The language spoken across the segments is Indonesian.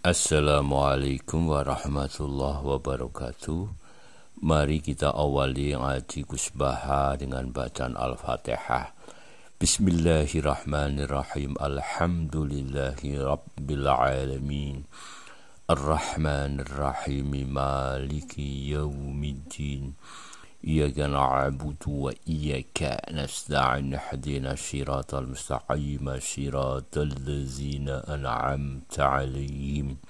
Assalamualaikum warahmatullahi wabarakatuh. Mari kita awali ngaji Kusbaha dengan bacaan Al-Fatihah. Bismillahirrahmanirrahim. Alhamdulillahi rabbil alamin. Ar-Rahmanirrahim. Maliki yaumiddin. Iyyaka na'budu wa iyyaka nasta'in. Ihdinas siratal mustaqim. Siratal ladzina an'amta 'alaihim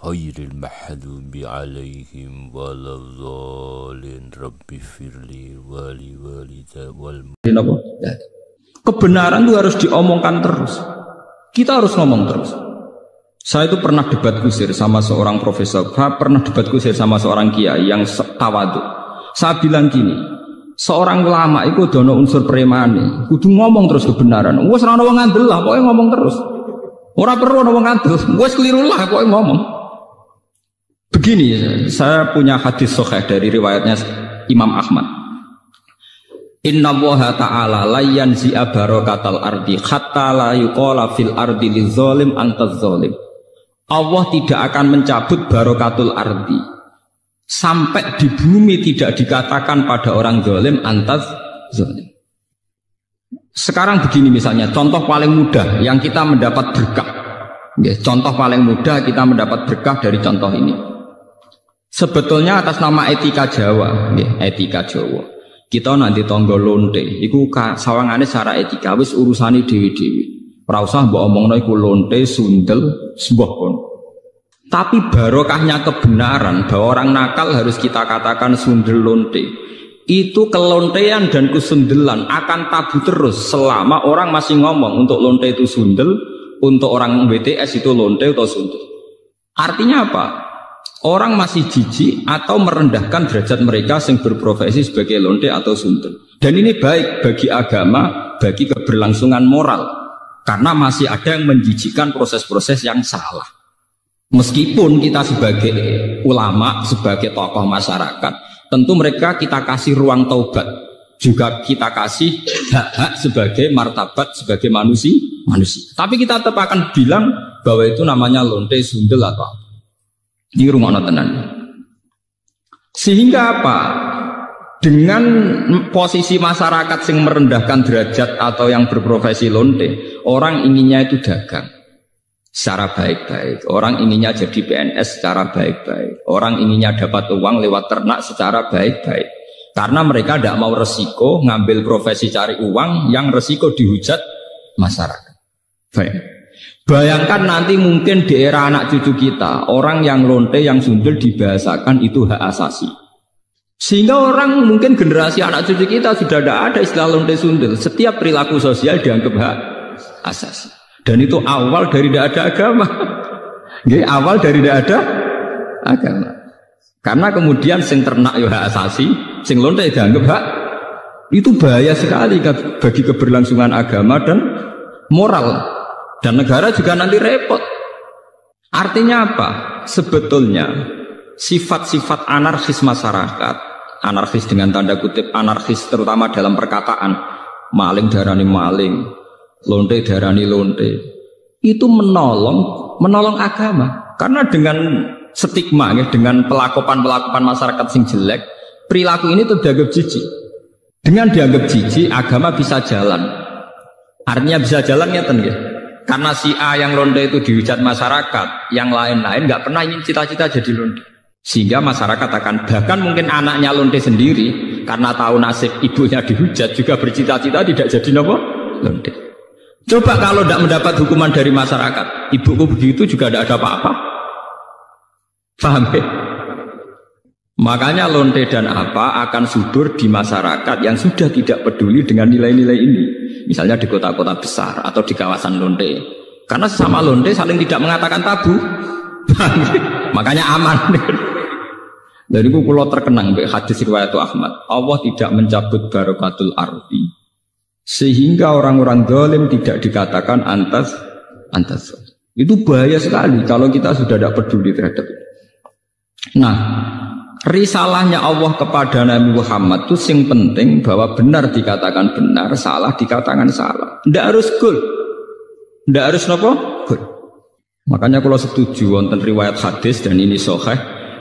ghairil maghdubi 'alaihim waladdallin. Rabbi firli wali walida wal. Kebenaran itu harus diomongkan terus. Kita harus ngomong terus. Saya itu pernah debat kusir sama seorang profesor, pernah debat kusir sama seorang kiai yang tawadhu. Saya bilang gini, seorang ulama itu dono unsur premane, kudu ngomong terus kebenaran. Wes ora ono wong ngandel lah, pokoke ngomong terus. Ora perlu ono wong ngandel, wes keliru lah pokoke ngomong. Begini, saya punya hadis sahih dari riwayatnya Imam Ahmad. Inna Allaha ta'ala la yanzi'a barakatal ardi hatta la yuqala fil ardi lizalim antaz zalim. Allah tidak akan mencabut barakatul ardi sampai di bumi tidak dikatakan pada orang zalim antaz zalim. Sekarang begini misalnya, contoh paling mudah yang kita mendapat berkah. Contoh paling mudah kita mendapat berkah dari contoh ini. Sebetulnya atas nama etika Jawa, etika Jawa. Kita nanti tonggo lonte, iku sawangane secara etika wis urusane dewi-dewi. Ora usah mbok omongno iku lonte, sundel, sembah kon. Tapi barokahnya kebenaran bahwa orang nakal harus kita katakan sundel lonte. Itu kelontean dan kesundelan akan tabu terus selama orang masih ngomong untuk lonte itu sundel, untuk orang BTS itu lonte atau sundel. Artinya apa? Orang masih jijik atau merendahkan derajat mereka yang berprofesi sebagai lonte atau sundel. Dan ini baik bagi agama, bagi keberlangsungan moral. Karena masih ada yang menjijikkan proses-proses yang salah. Meskipun kita sebagai ulama, sebagai tokoh masyarakat, tentu mereka kita kasih ruang taubat. Juga kita kasih hak-hak sebagai martabat, sebagai manusia. Tapi kita tetap akan bilang bahwa itu namanya lonte, sundel atau apa. Ini rumah tenan. Sehingga apa? Dengan posisi masyarakat yang merendahkan derajat atau yang berprofesi lonte, orang inginnya itu dagang secara baik-baik. Orang inginnya jadi PNS secara baik-baik. Orang inginnya dapat uang lewat ternak secara baik-baik. Karena mereka tidak mau resiko ngambil profesi cari uang yang resiko dihujat masyarakat. Baik. Bayangkan nanti mungkin di era anak cucu kita, orang yang lonte, yang sundel dibahasakan itu hak asasi. Sehingga orang mungkin generasi anak cucu kita sudah tidak ada istilah lonte sundel. Setiap perilaku sosial dianggap hak asasi. Dan itu awal dari tidak ada agama. Awal dari tidak ada agama. Karena kemudian sing ternak ya hak asasi, sing lonte dianggap hak. Itu bahaya sekali bagi keberlangsungan agama dan moral. Dan negara juga nanti repot. Artinya apa? Sebetulnya sifat-sifat anarkis masyarakat, anarkis dengan tanda kutip anarkis terutama dalam perkataan, maling darani maling, lonte darani lonte, itu menolong agama. Karena dengan stigma, dengan pelakuan masyarakat sing jelek, perilaku ini terdianggap jijik. Dengan dianggap jijik, agama bisa jalan. Artinya bisa jalan ya ten. Karena si A yang lonte itu dihujat masyarakat, yang lain-lain nggak pernah ingin cita-cita jadi lonte. Sehingga masyarakat akan, bahkan mungkin anaknya lonte sendiri, karena tahu nasib ibunya dihujat, juga bercita-cita tidak jadi lonte. Coba kalau tidak mendapat hukuman dari masyarakat, ibuku begitu juga tidak ada apa-apa. Paham ya? Makanya lonte dan apa akan subur di masyarakat yang sudah tidak peduli dengan nilai-nilai ini. Misalnya di kota-kota besar atau di kawasan lonte. Karena sesama lonte saling tidak mengatakan tabu. Makanya aman. Dari itu pulau terkenang hadis riwayat Ahmad. Allah tidak mencabut barakatul ardi sehingga orang-orang zalim tidak dikatakan antas. Itu bahaya sekali kalau kita sudah tidak peduli terhadap itu. Nah, risalahnya Allah kepada Nabi Muhammad itu yang penting bahwa benar dikatakan benar, salah dikatakan salah. Tidak harus gol, tidak harus apa? Gol. Makanya kalau setuju wonten riwayat hadis dan ini sahih,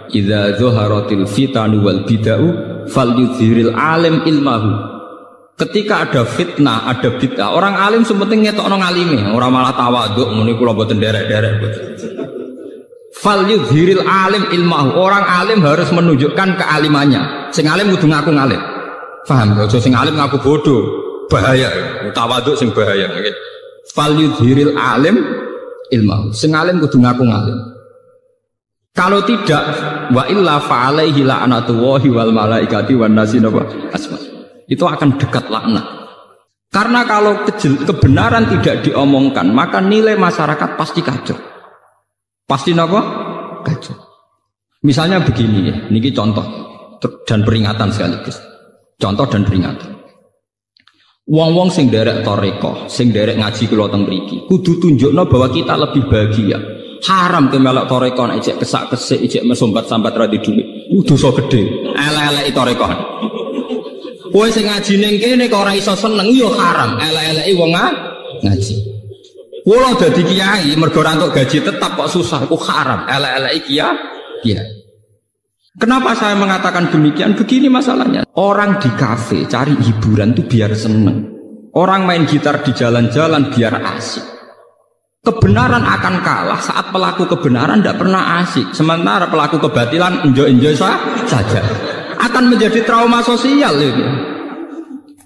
idza dzaharatil fitanu wal bid'u falyudhiril alim ilmahu. Ketika ada fitnah, ada bid'ah, orang alim sepenting ngetokno ngalime, ora malah tawaduk muni kula mboten derek-derek. Falyudhiril alim ilmahu. Orang alim harus menunjukkan kealimannya. Sing alim kudu ngaku ngalim. Paham? Aja sing alim ngaku bodoh. Bahaya. Tawaduk sing bahaya. Falyudhiril alim ilmu. Sing alim kudu ngaku ngalim. Kalau tidak, wa illa fa'alaihi la'natullahi wal malaikati wan nasi asma. Itu akan dekat laknat. Karena kalau kebenaran tidak diomongkan, maka nilai masyarakat pasti kacau. Pasti napa? Kacau. Misalnya begini ya, niki contoh dan peringatan sekaligus. Contoh dan peringatan. Wong-wong sing derek toreko, sing derek ngaji kula teng mriki, kudu tunjukno bahwa kita lebih bahagia. Haram ke melok toreko nek ijek kesak-kesik, ijek mesombat-sambat ra di dhuwit. Dosa gedhe. Elek-eleki toreko. Kowe sing ngaji ning kene kok ora iso seneng ya haram. Elek-eleki wong ngaji. Kula dadi kiai mergo ora entuk gaji tetap kok susah, iku haram. Elek-eleki kiai. Kenapa saya mengatakan demikian? Begini masalahnya. Orang di kafe cari hiburan itu biar seneng. Orang main gitar di jalan-jalan biar asik. Kebenaran akan kalah saat pelaku kebenaran tidak pernah asik. Sementara pelaku kebatilan enjoy-enjoy saja. Akan menjadi trauma sosial ini.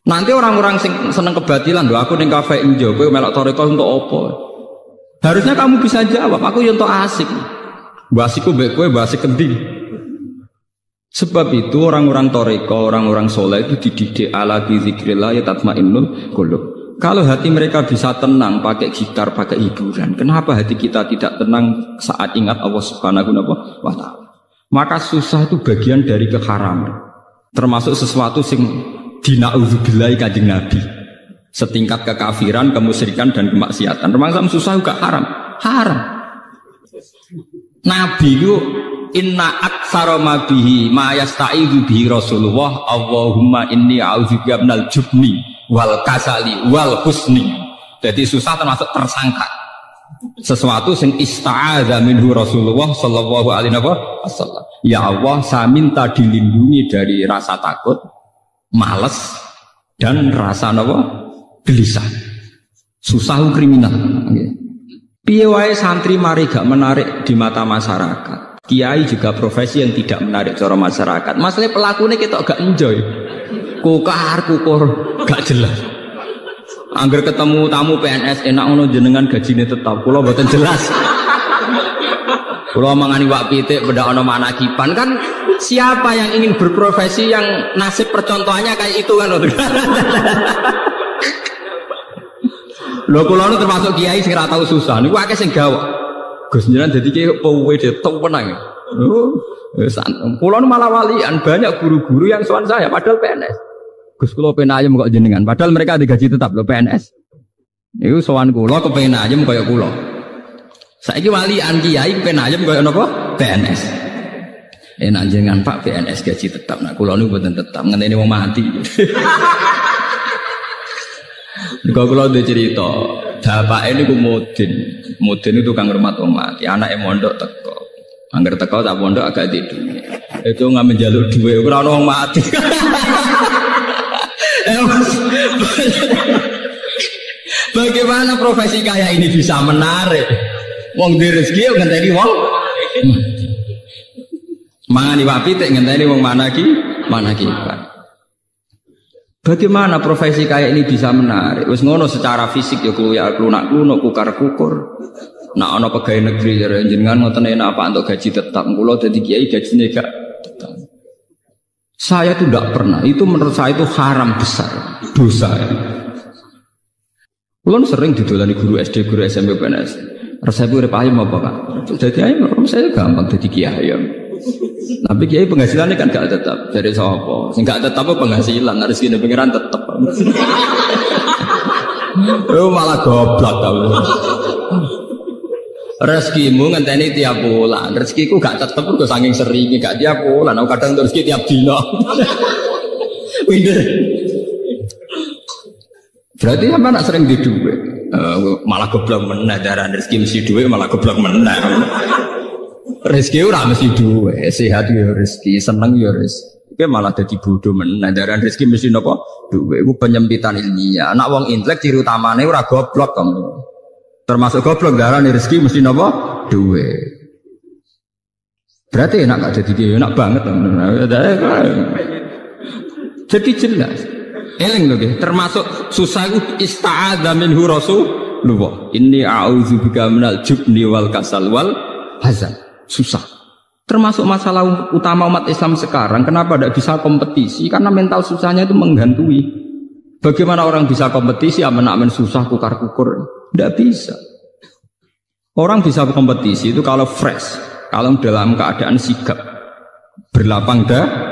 Nanti orang-orang seneng kebatilan, loh aku ning kafe enjoy, kowe melok toreko untuk apa? Harusnya kamu bisa jawab, aku yo untuk asik. Basiku mbek kowe basik endi? Sebab itu orang-orang toreko, orang-orang soleh itu dididik ala bizikrillah ya tatmainnul qulub. Kalau hati mereka bisa tenang pakai gitar, pakai hiburan, kenapa hati kita tidak tenang saat ingat Allah Subhanahu wa ta'ala? Maka susah itu bagian dari keharaman. Termasuk sesuatu sing dina'udzubillahi kanjeng Nabi. Setingkat kekafiran, kemusyrikan dan kemaksiatan. Termasuk susah juga haram. Haram. Nabi itu inna aktsara ma bihi ma yasta'idzu bihi Rasulullah Allahumma inni a'udzubika minal jubni wal kasali wal husni. Jadi susah termasuk tersangka. Sesuatu yang ista'adza minhu Rasulullah sallallahu alaihi wasallam. Ya Allah, saya minta dilindungi dari rasa takut, malas dan rasa gelisah. Susah kriminal. Piye wae santri mari gak menarik di mata masyarakat. Kiai juga profesi yang tidak menarik cara masyarakat. Masalahnya pelakunya kita gak enjoy. Kukur, gak jelas. Angger ketemu tamu PNS enak ngono jenengan gajine tetap. Kula mboten jelas. Kula mangani wak pitik beda ana manakiban kan siapa yang ingin berprofesi yang nasib percontohannya kayak itu kan. Lho kula termasuk kiai sing ora tau susah. Niku akeh sing gawok. Gus jenengan dadi kiai pewe detok penang. Kula malah walian banyak guru-guru yang sowan saya padahal PNS. Gus kula pengen ayem kok jenengan padahal mereka digaji tetap lho PNS. Iku sowan kula kepengin ayem kaya kula. Saiki walian kiai pengen ayem kaya napa? PNS. Enak jenengan Pak PNS gaji tetap. Nah kula niku mboten tetap ngenteni wong mati. Niku kula ndek cerita, bapake niku mudin itu tukang rumah wong mati, anake mondok teko. Angger teko tak pondok agak di duit. Itu nggak menjalur duit, ora ono wong mati. Bagaimana profesi kayak ini bisa menarik? Wong di rezeki ngenteni wong mangani wapi tek ngenteni wong manaki. Bagaimana profesi kayak ini bisa menarik? Wis ngono secara fisik ya klunak-klunak, kukar-kukur. Nah ana pegawai negeri jenengan ngoten enak apa untuk gaji tetap. Kula dadi kiai gajine gak tetap. Saya itu tidak pernah. Itu menurut saya itu haram besar, dosa. Kula sering didolani guru SD, guru SMP, PNS. Resep urip ayam apa Kak? Dadi ayam saya gampang dadi kiai ayam. Tapi kiai penghasilannya kan gak tetap dari sapa. Sing gak tetap penghasilan, rezeki pengiran tetap. Oh malah goblok tau. Rezekimu ngenteni tiap bulan. Rezekiku gak tetep kok saking sering gak tiap bulan. Aku kadang rezeki tiap dina. Pinter. Berarti sampean nak sering di dhuwit. Malah goblok meneh daran rezeki mesti duwe malah goblok meneh. Rezeki ora mesti duwe, sehat yo rezeki, seneng yo rezeki. Kowe malah dadi bodoh meneh daran rezeki mesti napa? Duwe. Iku penyempitan ilmiah. Nek wong intelek ciri utamane ora goblok kamu. Termasuk goblok daran rezeki mesti napa? Duwe. Berarti enak gak jadi dia, enak banget. Jadi jelas. Eling lho, termasuk susah itu ista'adza minhu Rasulullah. Inni a'udzubika minal jubni wal kasal wal hazan. Susah. Termasuk masalah utama umat Islam sekarang, kenapa tidak bisa kompetisi? Karena mental susahnya itu menggantui. Bagaimana orang bisa kompetisi, aman-aman susah, kukar-kukur? Tidak bisa. Orang bisa kompetisi itu kalau fresh, kalau dalam keadaan sigap, berlapang dada.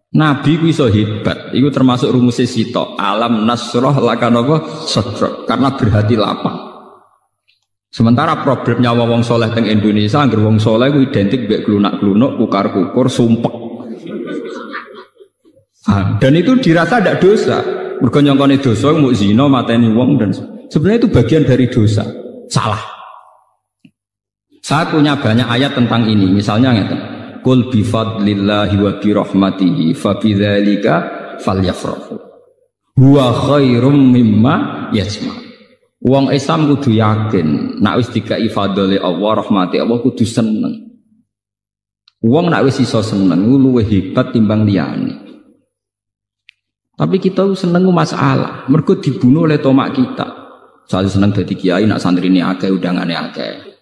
Nabi ku iso hebat, itu termasuk rumusnya Sito. Alam nasroh lakanova sadrok, karena berhati lapang. Sementara problemnya wong soleh teng Indonesia, angger wong soleh ku identik mbek klunak-klunuk, kukar-kukur, sumpek. Dan itu dirasa tidak dosa. Mergo nyongkone dosa mau zina, mateni wong dan sebenarnya itu bagian dari dosa. Salah. Saya punya banyak ayat tentang ini, misalnya ngeten. Qul bi fadlillahi wa bi rahmatihi fa bidzalika falyafrahu huwa khairum mimma yajma. Wong Islam kudu yakin nek wis dikai fadhole Allah, rahmati Allah kudu seneng. Wong nek wis iso seneng luwih hebat timbang liyane. Tapi kita seneng masalah, mergo dibunuh oleh tomak kita. Soal seneng dadi kiai nak santrine akeh undangane akeh.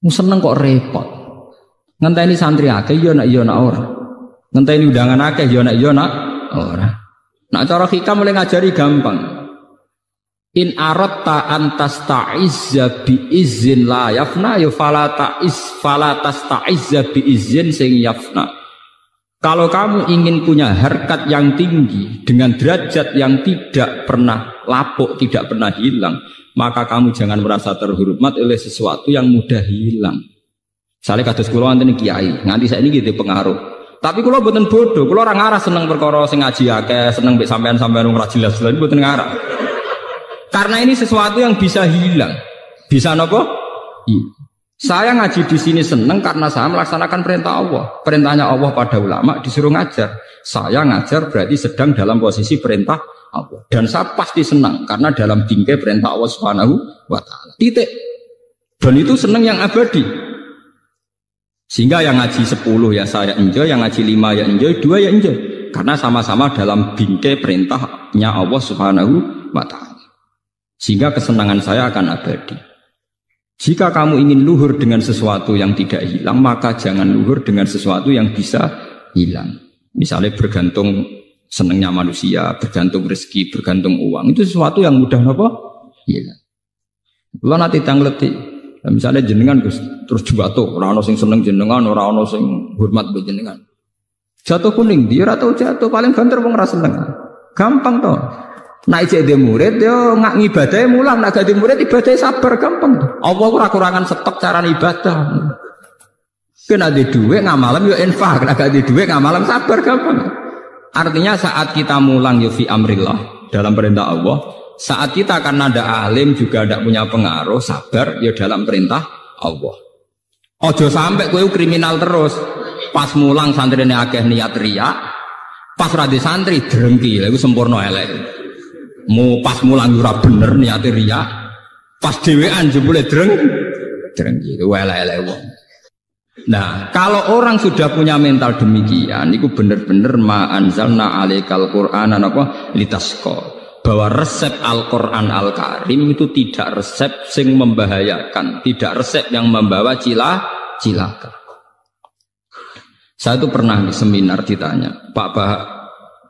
Seneng kok repot. Ngenteni santri akeh yo nak ora. Ngenteni undangan akeh yo nak ora. Nak cara hikam mulai ngajari gampang. In aratta antasta'izza bi izin la yafna ya fala tasta'izza bi izin sing yafna. Kalau kamu ingin punya harkat yang tinggi dengan derajat yang tidak pernah lapuk, tidak pernah hilang, maka kamu jangan merasa terhormat oleh sesuatu yang mudah hilang. Saleh kados kula wonten kiai, nganti saiki gitu pengaruh. Tapi kula mboten bodoh, kula ora ngarah seneng perkara sing ngaji akeh, seneng mbek sampean-sampean ora jelas-jelas mboten ngarah. Karena ini sesuatu yang bisa hilang. Bisa napa? Iya. Saya ngaji di sini seneng karena saya melaksanakan perintah Allah. Perintahnya Allah pada ulama disuruh ngajar. Saya ngajar berarti sedang dalam posisi perintah Allah. Dan saya pasti senang karena dalam bingkai perintah Allah Subhanahu wa taala. Titik. Dan itu seneng yang abadi. Sehingga yang ngaji 10 ya saya enjoy, yang ngaji 5 ya enjoy, 2 ya enjoy. Karena sama-sama dalam bingkai perintahnya Allah Subhanahu wa ta'ala. Sehingga kesenangan saya akan abadi. Jika kamu ingin luhur dengan sesuatu yang tidak hilang, maka jangan luhur dengan sesuatu yang bisa hilang. Misalnya bergantung senangnya manusia, bergantung rezeki, bergantung uang. Itu sesuatu yang mudah apa? Hilang. Kalau nanti tangleti. Nah, misalnya jenengan terus jatuh, orang sing seneng jenengan, orang sing hormat be jenengan. Jatuh kuning, dia atau jatuh paling banter wong ra seneng. Gampang toh. Nek cek dia murid yo ngak ngibadahe mulang, nek gak di murid ibadahe sabar gampang toh. Allah ora kurangan stok cara ibadah. Kena di dhuwit ngamalem yo infak, nek gak di dhuwit ngamalem sabar gampang. Artinya saat kita mulang yo fi amrillah dalam perintah Allah. Saat kita karena ada alim juga tidak punya pengaruh, sabar ya dalam perintah Allah. Ojo sampai kowe kriminal terus. Pas mulang santrine akeh niat riak, pas radi santri drengki, lha iku sempurna elek. Mu pas mulang ora bener niat riak, pas dhewean jebule drengki, elek-elek wong. Nah, kalau orang sudah punya mental demikian, itu bener-bener ma anzalna alaikal qur'ana napa litasqa. Bahwa resep Al-Quran Al-Karim itu tidak resep sing membahayakan, tidak resep yang membawa cilaka. Saya itu pernah di seminar ditanya, Pak Bah,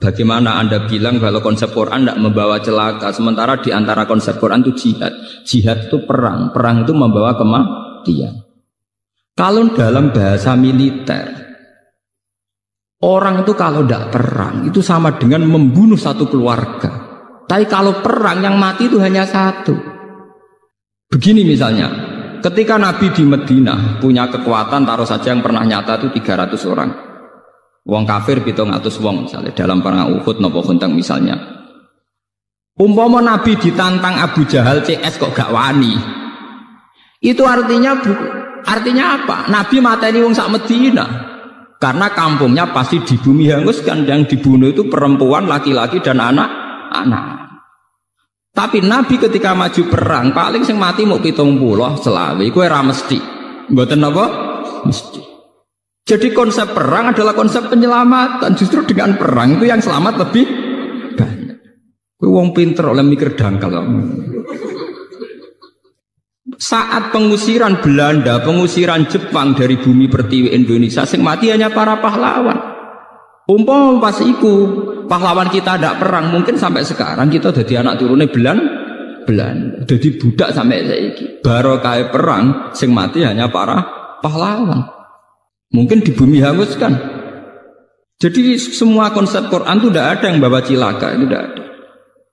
bagaimana Anda bilang kalau konsep Quran tidak membawa celaka, sementara di antara konsep Quran itu jihad. Jihad itu perang, perang itu membawa kematian. Kalau dalam bahasa militer, orang itu kalau tidak perang itu sama dengan membunuh satu keluarga. Tapi kalau perang yang mati itu hanya satu. Begini misalnya, ketika Nabi di Madinah punya kekuatan, taruh saja yang pernah nyata itu 300 orang. Wong kafir 700 wong misalnya dalam perang Uhud nopo Khandaq misalnya. Umpama Nabi ditantang Abu Jahal CS kok gak wani. Itu artinya apa? Nabi mateni wong sak Medina. Karena kampungnya pasti di bumi hanguskan, yang dibunuh itu perempuan, laki-laki dan anak-anak. Tapi Nabi ketika maju perang paling sing mati mau 70 selawe, kowe ora mesti. Mboten apa? Mesti. Jadi konsep perang adalah konsep penyelamatan. Justru dengan perang itu yang selamat lebih banyak. Kowe wong pinter oleh mikir dangkal. Saat pengusiran Belanda, pengusiran Jepang dari bumi pertiwi Indonesia, sing mati hanya para pahlawan. Umpama pas iku pahlawan kita ada perang, mungkin sampai sekarang kita jadi anak turunnya Belanda, jadi budak sampai saiki. Barokah perang, sing mati hanya para pahlawan. Mungkin di bumi hanguskan. Jadi semua konsep Quran itu tidak ada yang bawa cilaka, itu tidak ada.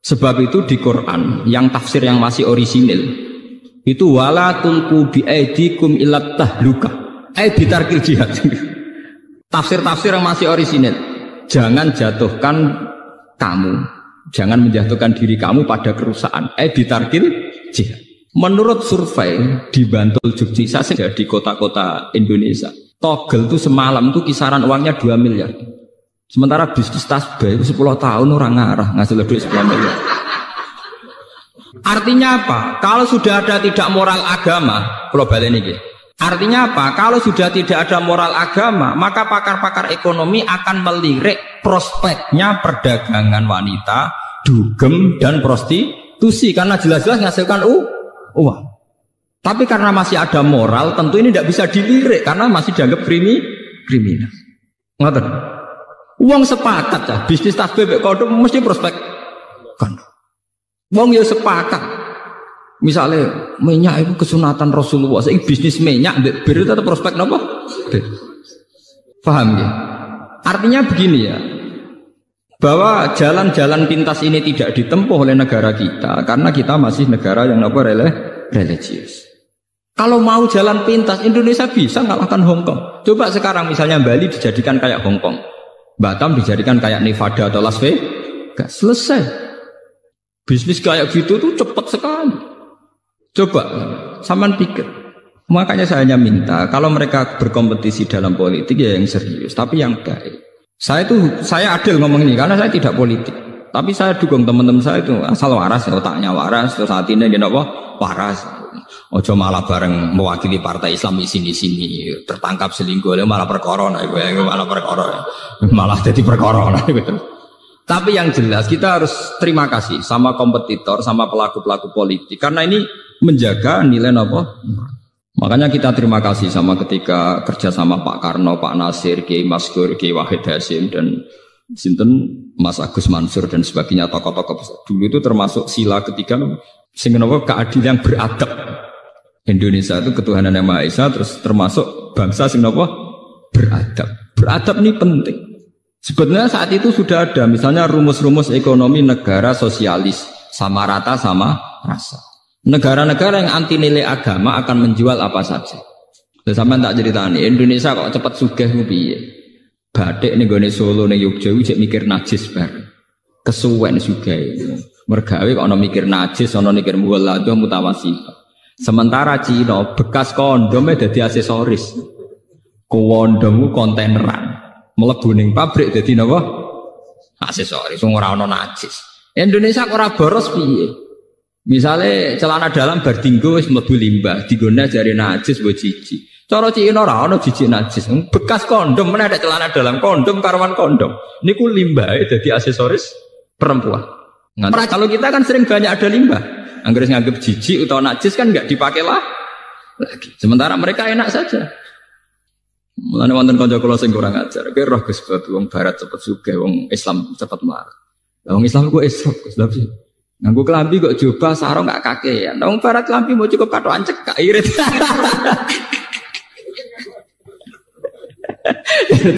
Sebab itu di Quran yang tafsir yang masih orisinil itu wala tulqu bi aidikum ila tahluka. Bitarkil jihad. Tafsir-tafsir yang masih orisinil. Jangan jatuhkan kamu, jangan menjatuhkan diri kamu pada kerusakan. Bitarkil jihad. Menurut survei di Bantul Jogja di kota-kota Indonesia, togel itu semalam itu kisaran uangnya 2 miliar. Sementara bisnis tasbih itu 10 tahun orang ngarah ngasih duit 10 miliar. Artinya apa? Kalau sudah ada tidak moral agama, global ini. Artinya apa? Kalau sudah tidak ada moral agama, maka pakar-pakar ekonomi akan melirik prospeknya perdagangan wanita, dugem dan prostitusi karena jelas-jelas menghasilkan uang. Tapi karena masih ada moral, tentu ini tidak bisa dilirik karena masih dianggap kriminal. Ngoten. Uang sepakat ya, bisnis tasbih mek kondom mesti prospek kondom. Wong ya sepakat. Misalnya minyak itu kesunatan Rasulullah, saiki bisnis minyak mbek bir tetap prospek napa? Paham ya? Artinya begini ya. Bahwa jalan-jalan pintas ini tidak ditempuh oleh negara kita karena kita masih negara yang apa religius. Kalau mau jalan pintas Indonesia bisa ngalahkan Hong Kong. Coba sekarang misalnya Bali dijadikan kayak Hong Kong. Batam dijadikan kayak Nevada atau Las Vegas, selesai. Bisnis kayak gitu tuh cepat sekali. Coba, sampean pikir. Makanya saya hanya minta, kalau mereka berkompetisi dalam politik ya yang serius, tapi yang baik. Saya adil ngomong ini, karena saya tidak politik. Tapi saya dukung teman-teman saya itu asal waras, otaknya waras, terus hatinya dia apa? Waras. Ojo malah bareng mewakili partai Islam di sini tertangkap selingkuh, malah perkara, malah jadi perkara. Tapi yang jelas kita harus terima kasih sama kompetitor, sama pelaku-pelaku politik karena ini menjaga nilai apa? Makanya kita terima kasih sama ketika kerja sama Pak Karno, Pak Nasir, Kiai Maskur, Kiai Wahid Hasim dan sinten Mas Agus Mansur dan sebagainya tokoh-tokoh besar. Dulu itu termasuk sila ketiga sing napa keadilan yang beradab. Indonesia itu ketuhanan yang Maha Esa, terus termasuk bangsa sing napa beradab. Beradab ini penting. Sebenarnya saat itu sudah ada misalnya rumus-rumus ekonomi negara sosialis sama rata sama rasa. Negara-negara yang anti nilai agama akan menjual apa saja. Terus sampean tak ceritani Indonesia kok cepat sugih ku piye? Batik ning gone Solo ning Yogya iki mikir najis bareng. Kesuwen sugih. Mergawe kok ana mikir najis, ana mikir muwallah mutawasifah. Sementara Cina bekas kondomnya jadi aksesoris. Kondomku kontaineran. Mlebu ning pabrik dadi napa? Aksesoris ora ana najis. Indonesia kok ora boros piye? Misale celana dalam bar dinggo wis mlebu limbah, digone jare najis mbok jiji. Cara Cina ora ana jiji najis. Bekas kondom meneh ada celana dalam kondom karuan kondom. Niku limbahe dadi aksesoris perempuan. Nah, kalau kita kan sering banyak ada limbah. Anggere nganggep jijik utawa najis kan enggak dipakai lagi. Sementara mereka enak saja. Mulane wonten kanca kula sing kurang ajar, ki roh Gus bab wong barat cepet sugih, wong Islam cepet mlarat. Lah wong Islam ku esok Gus lha piye? Nganggo klambi kok jubah sarung gak kakean. Wong barat klambi mau cukup katokan cekak irit.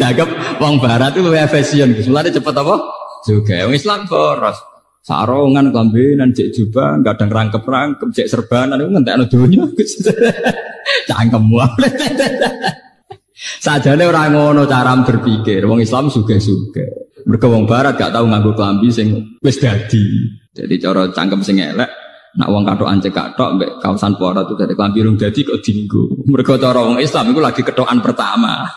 Dagap wong barat itu luwih fashion, Gus. Mulane cepet apa? Sugih. Wong Islam boros. Sarungan klambinan cek jubah kadang rangkep-rangkep cek serbanan iku ngentekno donya Gus. Cangkem wae. Sajane ora ngono cara berpikir. Wong Islam sugih-sugih. Mergo wong barat gak tau nganggo klambi sing wis dadi. Jadi cara cangkem sing elek, nak wong katokan cekathok mbek kaosan poro itu dari klambi rung dadi kok dinggo. Mergo cara wong Islam iku lagi ketokan pertama.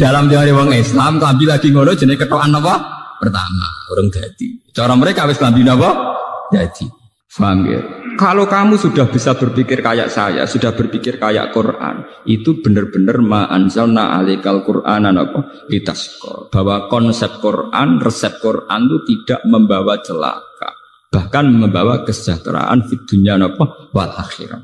Dalam teori wong Islam klambi lagi ngono jenenge ketokan apa? Pertama, urung dadi. Cara mereka wis klambi napa? Dadi. Paham ya? Kalau kamu sudah bisa berpikir kayak saya, sudah berpikir kayak Quran, itu benar-benar ma anzalna alaikal Qur'anan apa? Litasqa. Bahwa konsep Quran, resep Quran itu tidak membawa celaka, bahkan membawa kesejahteraan di dunia apa? Wal akhirah.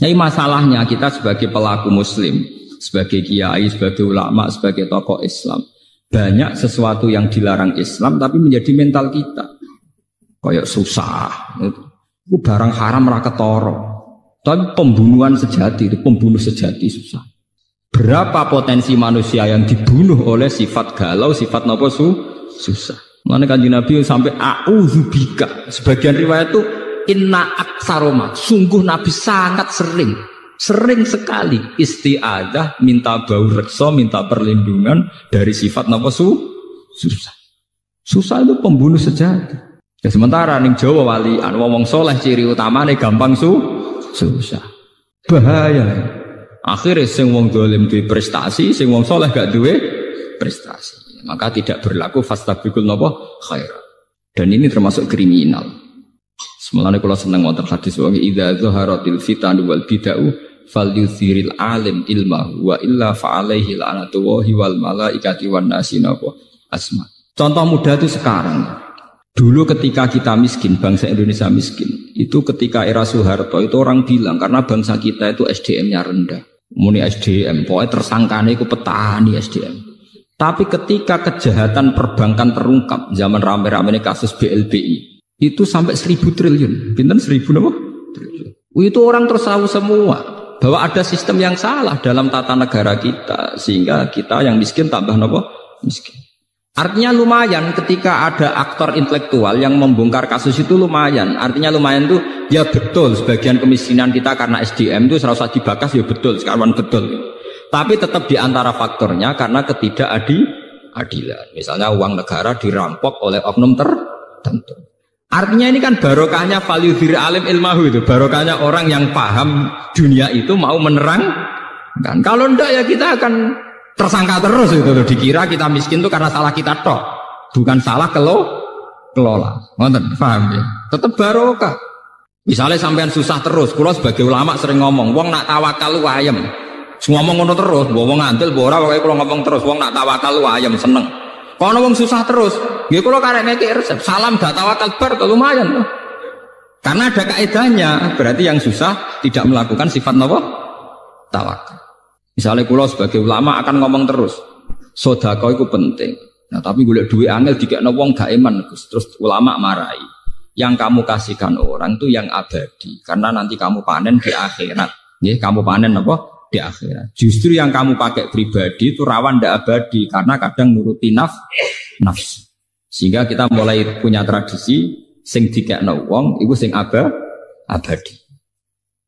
Jadi masalahnya kita sebagai pelaku muslim, sebagai kiai, sebagai ulama, sebagai tokoh Islam, banyak sesuatu yang dilarang Islam tapi menjadi mental kita. Kayak susah itu barang haram ra ketara. Tapi pembunuhan sejati itu pembunuh sejati susah. Berapa potensi manusia yang dibunuh oleh sifat galau, sifat napa susah. Mulane Kanjeng Nabi sampai a'udzubika. Sebagian riwayat itu inna aksaroma. Sungguh Nabi sangat sering sekali isti'adzah, minta bau reksa, minta perlindungan dari sifat napa susah. Susah itu pembunuh sejati. Ya sementara ning Jawa walian wong soleh ciri utamane gampang susah. Bahaya. Akhirnya sing wong dolim duwe prestasi, sing wong soleh gak duwe prestasi. Maka tidak berlaku fastabiqul napa khairat. Dan ini termasuk kriminal. Semulane kula seneng wonten hadis wa idza zaharatil fitan wal bid'u falyuthiril alim ilmahu wa illa fa alaihi la'natullahi wal malaikati wan nasi napa asma. Contoh mudah itu sekarang. Dulu ketika kita miskin, bangsa Indonesia miskin, itu ketika era Soeharto itu orang bilang karena bangsa kita itu SDM-nya rendah. Muni SDM, pokoknya tersangkanya itu petani SDM. Tapi ketika kejahatan perbankan terungkap, zaman rame-rame kasus BLBI, itu sampai 1.000 triliun. Pinten 1.000 apa? Triliun. Itu orang terus tahu semua bahwa ada sistem yang salah dalam tata negara kita, sehingga kita yang miskin tambah apa? Miskin. Artinya lumayan ketika ada aktor intelektual yang membongkar kasus itu lumayan. Artinya lumayan tuh ya betul sebagian kemiskinan kita karena SDM itu serasa dibakas ya betul, sekarang betul. Tapi tetap diantara faktornya karena ketidakadilan. Misalnya uang negara dirampok oleh oknum tertentu. Artinya ini kan barokahnya falyudhir alim ilmahu itu. Barokahnya orang yang paham dunia itu mau menerangkan. Kalau enggak ya kita akan tersangka terus itu dikira kita miskin itu karena salah kita tok, bukan salah kelola. Ngoten, paham ya? Tetap barokah. Misalnya sampean susah terus, kula sebagai ulama sering ngomong, wong nak tawakal lu ayem. Ngomong ngono terus, wong ngandel ora pokoke kula ngomong terus, wong nak tawakal lu ayem seneng. Kono wong susah terus, nggih kula karek ngekek resep, salam dak tawakal bar lumayan tuh. Karena ada kaidahnya, berarti yang susah tidak melakukan sifat napa? Tawakal. Misalnya kula sebagai ulama akan ngomong terus, sedekah itu penting. Nah tapi golek duit angel dikekno wong gak iman, terus ulama marahi. Yang kamu kasihkan orang itu yang abadi, karena nanti kamu panen di akhirat. Nggih, kamu panen apa? Di akhirat. Justru yang kamu pakai pribadi itu rawan ndak abadi, karena kadang nuruti nafsu. Sehingga kita mulai punya tradisi sing dikekno wong iku sing abadi.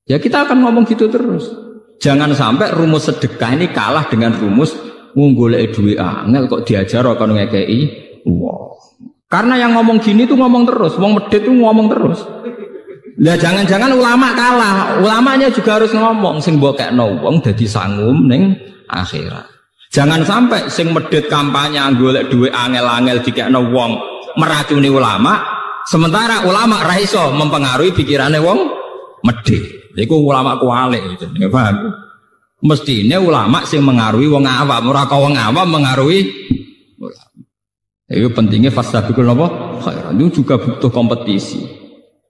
Ya kita akan ngomong gitu terus. Jangan sampai rumus sedekah ini kalah dengan rumus ngunggolek duit angel kok diajar kok ngekei. Wow. Karena yang ngomong gini tuh ngomong terus, wong medhit tuh ngomong terus. Lah jangan-jangan ulama kalah, ulamanya juga harus ngomong sing mbok kekno wong dadi sangum ning akhirat. Jangan sampai sing medhit kampanye golek duit angel-angel dikekno wong meracuni ulama, sementara ulama ra iso mempengaruhi pikirane wong medhit. Iku ulama kualik gitu, ya paham? Mestinya ulama sing mengaruhi wong awam, ora kok wong awam mengaruhi ulama. Itu pentingnya fastabiqul napa? Khairat. Itu juga butuh kompetisi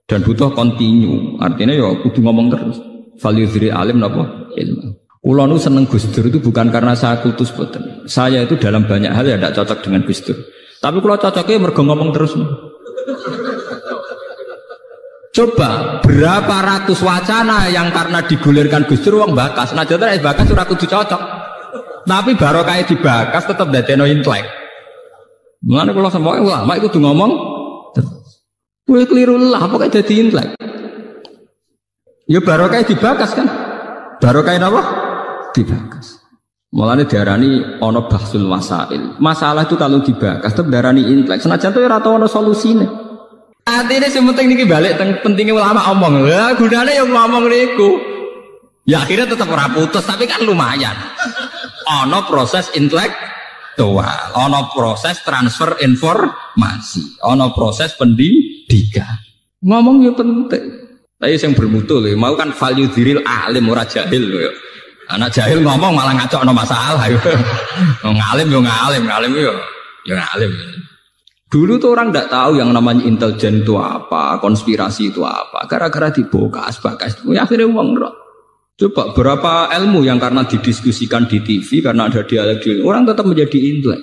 dan butuh kontinu. Artinya ya kudu ngomong terus. Falyudhri alim napa? Ilmu. Kula nu seneng Gus Dur itu bukan karena saya kultus boten. Saya itu dalam banyak hal ya tidak cocok dengan Gus Dur. Tapi kula cocoknya mergo ngomong terus. Coba berapa ratus wacana yang karena digulirkan Gus Dur wong bakas. Nah jare bakas ora kudu cocok. Tapi barokah dibakas tetep dadekno intelek. Mulane kula sampe ulama iku kudu ngomong terus. Kowe keliru lah pokoke dadi intelek. Ya barokah dibakas kan. Barokah napa? Dibakas. Mulane diarani ana bahsul masail. Masalah itu kalau dibakas tetep diarani intelek. Senajan to ora tau ana solusine. Artinya sing penting niki balik pentingnya ulama omong. Lah gunane yang ngomong niku. Ya akhirnya tetap ora putus tapi kan lumayan. Ono proses intelektual, ono proses transfer informasi, ono proses pendidikan. Ngomong ya penting. Tapi yang bermutu lho, mau kan value diril alim ora jahil lho. Anak jahil ngomong malah ngacokno masalah yo. Ngalim yo ngalim yo. Ya ngalim. Dulu tuh orang tidak tahu yang namanya intelijen itu apa, konspirasi itu apa. Gara-gara dibokas, ya akhirnya uang roh. Coba berapa ilmu yang karena didiskusikan di TV, karena ada dialog, orang tetap menjadi intelek.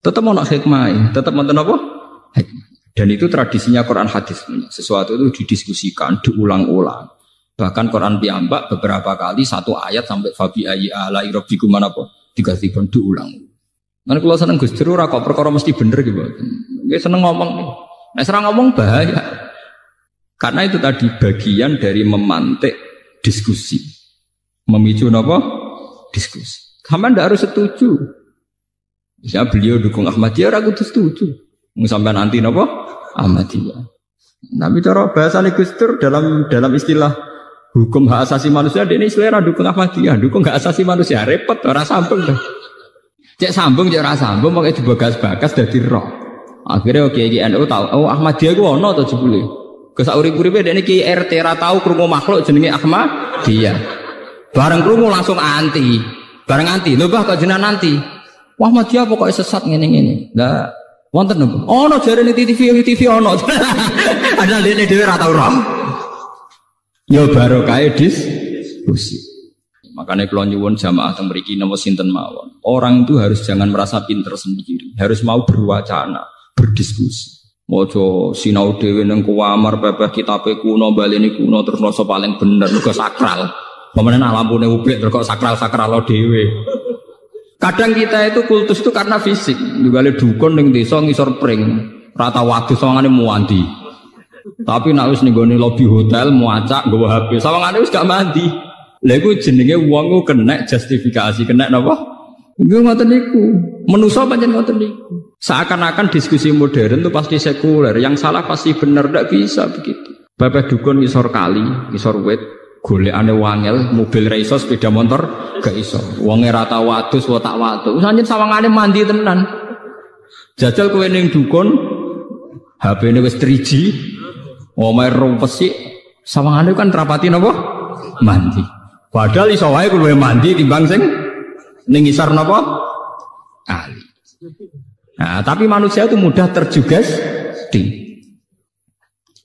Tetap mau nak hikmah, tetap mau apa? Hikmah. Dan itu tradisinya Quran hadis. Sesuatu itu didiskusikan, diulang-ulang. Bahkan Quran piyambak beberapa kali satu ayat sampai fabi ayyi ala'i rabbikum apa? Diganti diulang. Nanti kalau seneng Gus Dur kok perkara mesti bener gitu. Dia seneng ngomong. Nah, serang ngomong bahaya. Karena itu tadi bagian dari memantik diskusi. Memicu apa? Diskusi. Kamu ndak harus setuju. Misalnya beliau dukung Ahmadiyah, aku tuh setuju. Sampai nanti apa? Ahmadiyah. Tapi cara bahasa Gus Dur dalam istilah hukum hak asasi manusia, dia ini selera dukung Ahmadiyah, dukung hak asasi manusia, repot, orang sambung dah. Cek sambung, cek rasa sambung, makanya dibagas-bagas dari roh. Akhirnya NU tahu, oh Ahmadiyah itu ono atau jebule. Kesauri-uripe dene iki RT ra tau krungu makhluk jenenge Ahmadiyah. Bareng krungu langsung anti. Bareng anti, lho Mbah kok jenengan anti. Wah Ahmadiyah pokoke sesat ngene-ngene. Lah wonten napa? Ono jarene TV ono. Ada dene dhewe ra tau roh. Ya barokah diskusi. Makanya kalau nyuwun jamaah teng mriki napa sinten mawon. Orang itu harus jangan merasa pinter sendiri, harus mau berwacana, berdiskusi. Mojo sinau dhewe nang kuamar pepeh kitabe kuno baleni kuno terus rasa paling bener mergo sakral. Pemenen lampune ublik terus kok sakral dhewe. Kadang kita itu kultus itu karena fisik. Juga le dukun ning desa ngisor pring, rata wadus sawangane muandi. Tapi nek wis ning gone lobi hotel muacak nggawa HP, sawangane wis gak mandi. Lha iku jenenge wong ku kena justifikasi, kena napa? Iku ngoten niku. Manusa pancen ngoten niku. Seakan-akan diskusi modern itu pasti sekuler, yang salah pasti benar, tidak bisa begitu. Bapak dukun ngisor kali, ngisor wit, golekane wangel, mobil ra iso, sepeda motor gak iso. Wonge ra tau wadus, wa tak wadus. Sanjen sawangane mandi tenan. Jajal kowe ning dukun, HP-ne wis 3G, omahe rumpesi, sawangane kan rapati napa? Mandi. Padahal iso wae kowe mandi timbang sing ning ngisor napa? Ali. Nah, tapi manusia itu mudah terjugesti.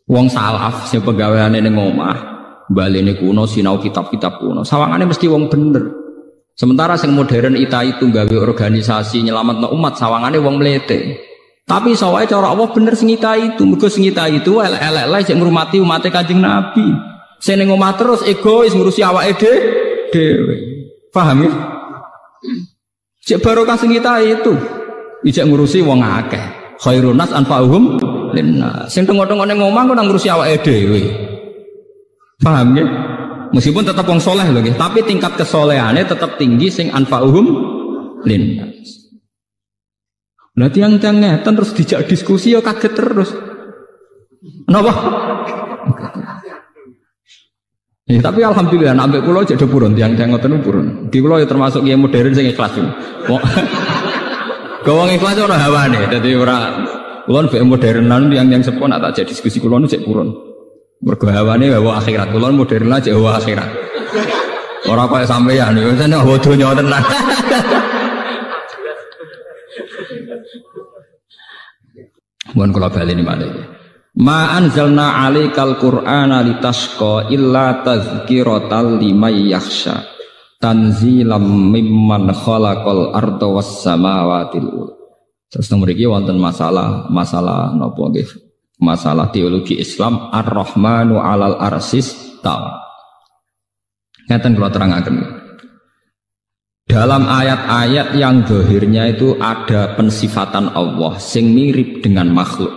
Wong salaf sing pegawaiane ning omah, balene kuno sinau kitab-kitab kuno. Sawangane mesti wong bener. Sementara sing modern itu gawe organisasi nyelametno umat, sawangane wong mlete. Tapi sawae cara Allah bener sing itu, mergo sing itu elek-elek sing ngurmati umat Kanjeng Nabi. Sing ning omah terus egois ngurusi awake dhewe. Paham ya? Cek barokah sing itu. Ijak ngurusi wong akeh. Khairun nas anfa'uhum linnas. Sing tengok-tengok ning omah kok nang ngurusi awake dhewe. Paham ya? Meskipun tetap wong soleh lho nggih, tapi tingkat kesolehane tetap tinggi sing anfa'uhum linnas. Lah tiang-tiang ngeten terus dijak diskusi ya kaget terus. Napa? Ya, tapi alhamdulillah ambek kula jek do purun tiang-tiang ngoten purun. Di kula ya termasuk yang modern sing ikhlas. Gawang ikhlas ora hawane, dadi ora kula mbek modernan yang sepon tak jadi diskusi kula nu cek purun. Mergo hawane bawa akhirat, kula modern aja bawa akhirat. Ora kaya sampeyan, yo jane bawa donya tenan. Mun kula baleni malih. Ma anzalna 'alaikal qur'ana litasqa illa tazkiratal liman yakhsha. Tanzilam mimman khalaqal arda was samawati wal. Terus mriki wonten masalah napa nggih? Masalah teologi Islam Ar-Rahmanu 'alal arsis tawa. Ngeten kula terangaken. Dalam ayat-ayat yang zahirnya itu ada pensifatan Allah sing mirip dengan makhluk.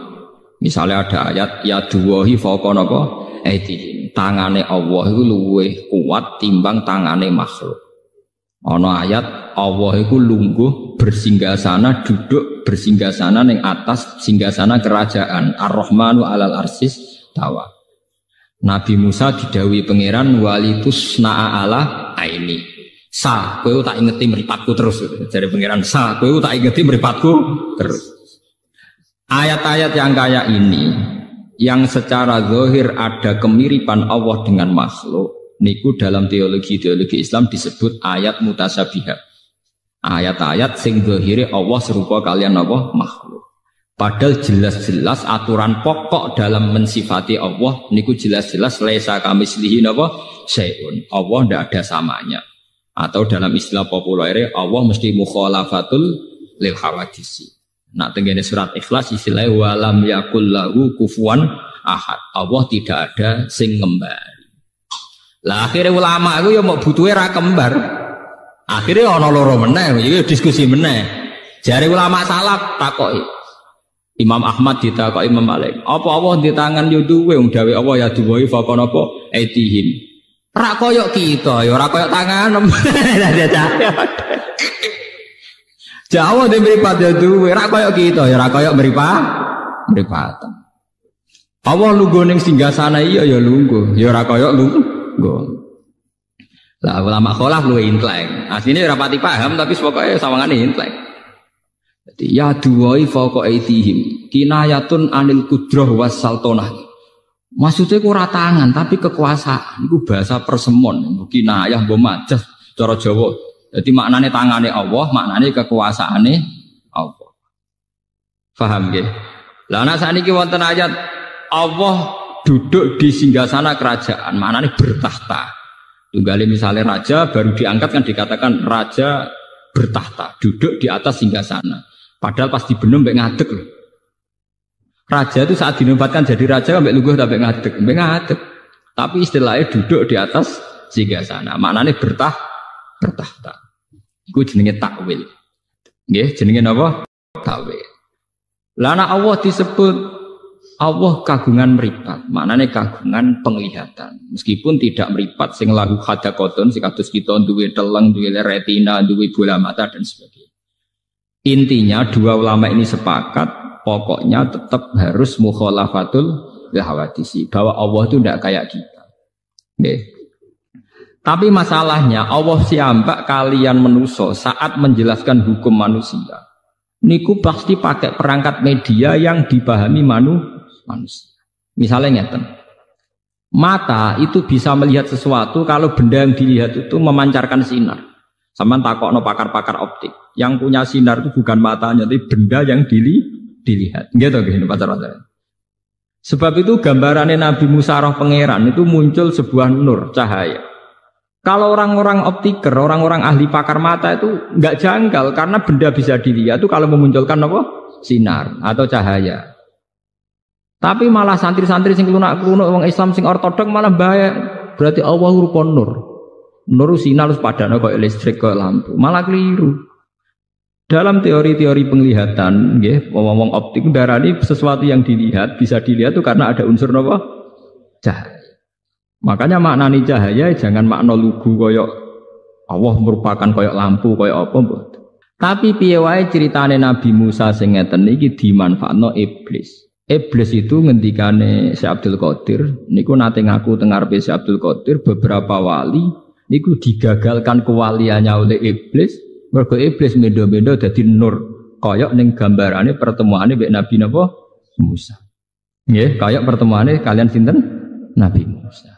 Misalnya ada ayat yaduwahi fawqa napa? Aidihim. Tangane Allah itu luwih kuat timbang tangane makhluk. Ana ayat Allah itu lungguh bersinggasana, duduk bersinggasana ning atas singgasana kerajaan. Ar-Rahmanu 'alal arsis tawa. Nabi Musa didhawuhi pangeran walitus na'a ala aini. Sa, kowe tak ingeti mripatku terus. Jare pangeran, sa, kowe tak ingeti mripatku terus. Ayat-ayat yang kayak ini yang secara zahir ada kemiripan Allah dengan makhluk, niku dalam teologi Islam disebut ayat mutasyabihat. Ayat-ayat sing zahire Allah serupa kalian Allah makhluk. Padahal jelas-jelas aturan pokok dalam mensifati Allah niku jelas-jelas laisa kamitslihi napa syai'un. Allah ndak ada samanya. Atau dalam istilah populer Allah mesti mukhalafatul lil hawadisi. Nah, tengene surat Ikhlas istilahnya walam yakul lahu kufuwan ahad. Allah tidak ada sing ngembari. Lah akhirnya ulama itu ya mau butuhe ra kembar. Akhirnya ana loro meneh, iki diskusi meneh. Jare ulama salaf takoki. Imam Ahmad ditakoki Imam Malik, apa Allah di tangan yo duwe wong dawe Allah ya duwe fakon apa aitihim. Ra koyo kita ya ora koyo tangan. Jawa de mripat ya duwe ra koyo kita ya ora koyo mripatan. Allah lungguh ning singgasana iya ya lungguh, ya ora koyo lungguh. Lah ulama kholaf luwe intelek. Asline ora pati paham tapi pokoke sawangane intelek. Jadi ya duwai fauqa aitihim kinayatun anil qudrah was sultanah. Maksudnya ku ora tangan tapi kekuasaan. Iku bahasa persemon, kinayah mbok majas cara Jawa. Jadi maknane tangane Allah, maknane kekuasaane Allah. Paham nggih? Lah ana sakniki wonten ayat Allah duduk di singgasana kerajaan, maknane bertahta. Tunggali misalnya raja baru diangkat kan dikatakan raja bertahta, duduk di atas singgasana. Padahal pas dibenem mbek ngadeg loh. Raja itu saat dinobatkan jadi raja mbek lungguh ta mbek ngadeg. Tapi istilahnya duduk di atas singgasana. Maknane bertahta. Iku jenenge takwil. Nggih, jenenge napa? Takwil. Lah ana Allah disebut Allah kagungan meripat, maknanya kagungan penglihatan. Meskipun tidak meripat, sing lahu hadaqatun, sing kados kita duwe teleng, duwe retina, duwe bola mata dan sebagainya. Intinya dua ulama ini sepakat, pokoknya tetap harus mukhalafatul hawadisi, bahwa Allah itu tidak kayak kita. Nggih. Tapi masalahnya Allah siambak kalian manusia saat menjelaskan hukum manusia. Niku pasti pakai perangkat media yang dipahami manusia. Misalnya ngeten, mata itu bisa melihat sesuatu kalau benda yang dilihat itu memancarkan sinar. Sama takokno pakar-pakar optik, yang punya sinar itu bukan matanya, tapi benda yang dilihat. Gitu gini pacar-pacar. Sebab itu gambarannya Nabi Musa roh pangeran itu muncul sebuah nur cahaya. Kalau orang-orang optiker, orang-orang ahli pakar mata itu nggak janggal karena benda bisa dilihat itu kalau memunculkan apa? Sinar atau cahaya. Tapi malah santri-santri sing klunak-klunuk wong Islam sing ortodok malah bahaya. Berarti Allah rupa nur. Nur sinar padane kok listrik kok lampu. Malah keliru. Dalam teori-teori penglihatan nggih, wong optik darani sesuatu yang dilihat bisa dilihat itu karena ada unsur napa? Cahaya. Makanya maknani cahaya jangan makna lugu koyok Allah merupakan koyok lampu koyok apa mboten. Tapi piye wae critane Nabi Musa sing ngeten iki dimanfaatno iblis. Iblis itu ngendikane Syekh Abdul Qadir niku nate ngaku teng ngarepe Syekh Abdul Qadir beberapa wali niku digagalkan kewaliannya oleh iblis mergo iblis mendo-mendo dadi nur kaya ning gambarane pertemuane mbek Nabi napa Musa. Nggih, kaya pertemuane kalian sinten? Nabi Musa.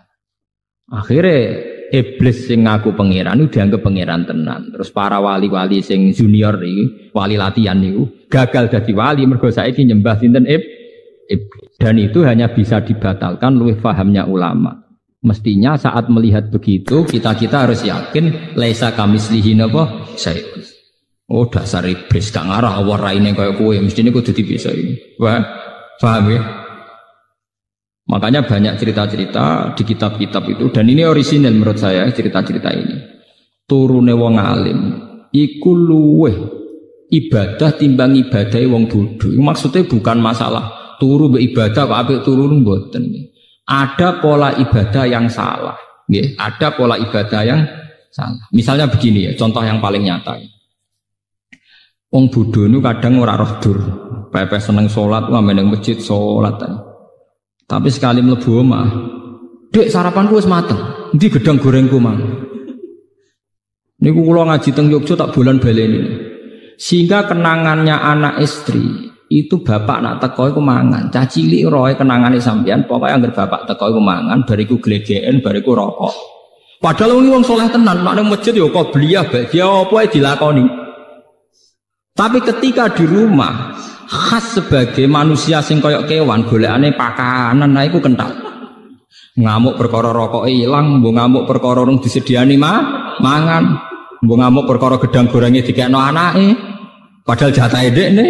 Akhirnya iblis sing ngaku pangeran itu dianggap pangeran tenan. Terus para wali-wali sing junior iki, wali latihan niku gagal dadi wali mergo saiki nyembah sinten iblis. Dan itu hanya bisa dibatalkan luwih fahamnya ulama. Mestinya saat melihat begitu kita harus yakin laisa kamitslihi napa syai'un. Oh dasar iblis gak ngarah Allah raine kaya kowe mestine kudu dipisah. Wah, paham ya? Makanya banyak cerita-cerita di kitab-kitab itu dan ini orisinal menurut saya cerita-cerita ini. Turune wong alim iku luwih ibadah timbang ibadahe wong bodho. Maksudnya bukan masalah turu beribadah kok apik turu mboten. Ada pola ibadah yang salah, nggih. Ada pola ibadah yang salah. Misalnya begini ya, contoh yang paling nyata. Wong bodho niku kadang ora roh dur. Pepe seneng salat wae nang masjid salat. Tapi sekali mlebu omah, "Dek, sarapanku wis mateng. Endi gedang gorengku, Mang?" Niku kula ngaji teng Yogya tak bulan baleni. Sehingga kenangannya anak istri itu bapak nak teko iku mangan. Cah cilik roe kenangane sampean, pokoke anggere bapak teko iku mangan, bariku glegeken, bariku rokok. Padahal wong saleh tenan, nek nang masjid ya qobliyah, bagia apa ae dilakoni. Tapi ketika di rumah, khas sebagai manusia sing koyok kewan, golekane pakanan nah iku kental. Ngamuk perkara rokok ilang, mbok ngamuk perkara rung disediani mangan, mbok ngamuk perkara gedang gorenge dikekno anake, padahal jatahe dekne.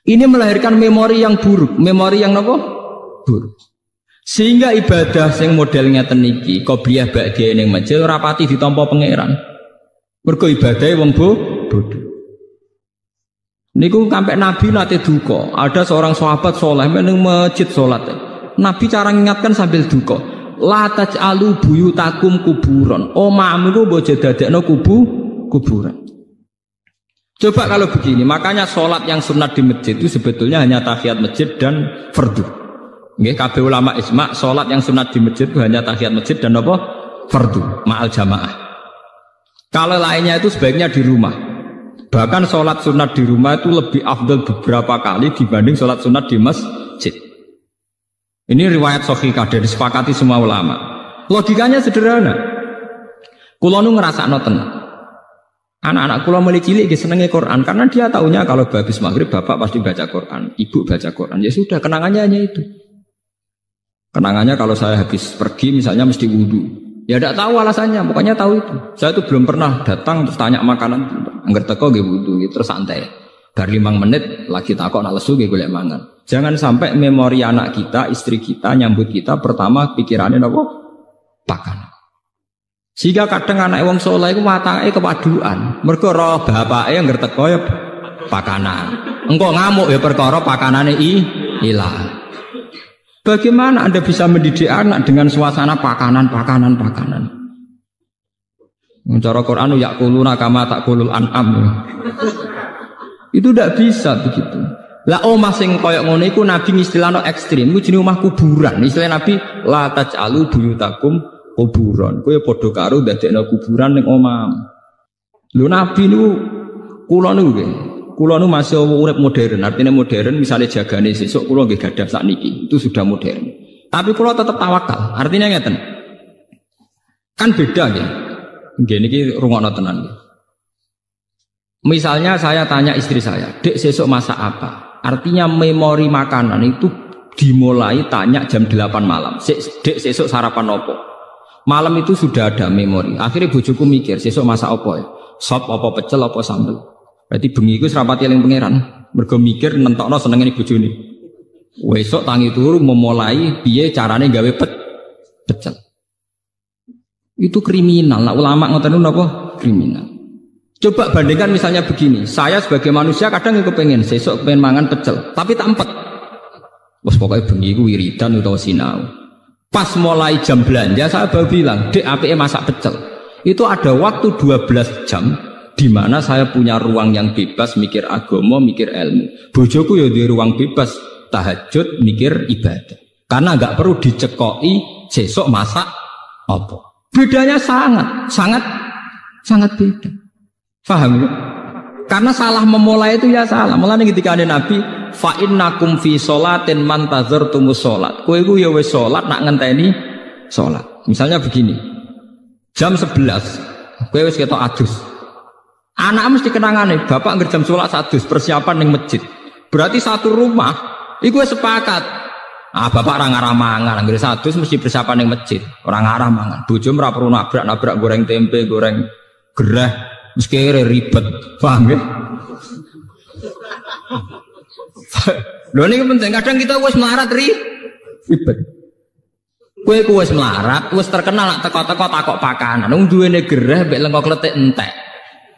Ini melahirkan memori yang buruk, memori yang apa? Buruk. Sehingga ibadah sing model ngeten iki, qobliyah ba'diyah ning masjid ora pati ditampa pangeran. Mergo ibadahe wong bodho. Niku sampai Nabi nate duka. Ada seorang sahabat soleh meneng masjid salat. Nabi cara ngingatkan sambil duka. La taj'alu buyutakum kuburan. Omahmu ku mbok dadekno kuburan. Coba kalau begini, makanya sholat yang sunat di masjid itu sebetulnya hanya tahiyat masjid dan fardu. Nggih, kabeh ulama ijma sholat yang sunat di masjid itu hanya tahiyat masjid dan apa? Fardu, ma'al jamaah. Kalau lainnya itu sebaiknya di rumah. Bahkan sholat sunat di rumah itu lebih afdal beberapa kali dibanding sholat sunat di masjid. Ini riwayat sahihah dari disepakati semua ulama. Logikanya sederhana. Kula nu ngrasakno tenan. Anak-anak kula mulai cilik senenge Quran karena dia taunya kalau habis maghrib bapak pasti baca Quran, ibu baca Quran. Ya sudah, kenangannya hanya itu. Kenangannya kalau saya habis pergi misalnya mesti wudu. Ya tidak tahu alasannya, pokoknya tahu itu. Saya itu belum pernah datang terus tanya makanan, angger teko nggih wudu terus santai. Bar 5 menit lagi takok nak lesu nggih golek mangan. Jangan sampai memori anak kita, istri kita nyambut kita pertama pikirannya apa? Pakan. Sehingga kadang anak wong saleh iku watake kepaduan. Mergo roh bapake angger teko ya pakanan. Engko ngamuk ya perkara pakanane ilang. Bagaimana Anda bisa mendidik anak dengan suasana pakanan? Cara Quran yaquluna kama taqulul an'am. Itu tidak bisa begitu. Lah omah sing koyok ngono iku Nabi istilahno ekstrim, iku jenenge omah kuburan. Istilah Nabi la taj'alu buyutakum kuburan. Kowe padha karo dadekno kuburan ning omah. Lho Nabi niku kula niku masih urip modern. Artinya modern misalnya jagane sesuk kula nggih gadah sakniki. Itu sudah modern. Tapi kula tetap tawakal. Artinya ngeten. Kan beda nggih. Nggih niki rungokno tenan nggih. Misalnya saya tanya istri saya, "Dek, sesuk masak apa?" Artinya memori makanan itu dimulai tanya jam 8 malam. "Dek, sesuk sarapan opo?" Malam itu sudah ada memori. Akhirnya bojoku mikir, "Sesuk masak opo ya? Sop apa pecel apa sambel?" Berarti bengi iku serapati eling pangeran. Mergo mikir nentokno senengane bojone. Wesuk tangi turu memulai piye carane gawe pecel. Itu kriminal. Nah, ulama ngoten napa? Kriminal. Coba bandingkan misalnya begini, saya sebagai manusia kadang kepengen sesuk pengen mangan pecel, tapi tak empet. Wes pokoknya bengi ku wiridan utawa sinau. Pas mulai jam belanja saya baru bilang, "Dek, apike masak pecel." Itu ada waktu 12 jam di mana saya punya ruang yang bebas mikir agama, mikir ilmu. Bojoku ya di ruang bebas tahajud, mikir ibadah. Karena enggak perlu dicekoki sesuk masak apa. Bedanya sangat beda. Paham ya? Karena salah memulai itu ya salah. Mulane ketika ada Nabi, fa innakum fi sholatin man tazartumus sholat. Kowe iku ya wis salat nak ngenteni salat. Misalnya begini. Jam 11, kowe wis ketok adus. Anak mesti kenangane, bapak ngger jam 11 adus persiapan ning masjid. Berarti satu rumah iku wis sepakat. Bapak ora ngarah mangan, ngger adus mesti persiapan ning masjid. Ora ngarah mangan. Bojo ora perlu nabrak goreng tempe, goreng gerah. Meski ribet, paham ya? Loh ini penting, kadang kita wis melarat ribet. Kue wis melarat, wis terkenal nak teko-teko takok pakanan. Wong duwene gereh mbek lengkok kletik entek.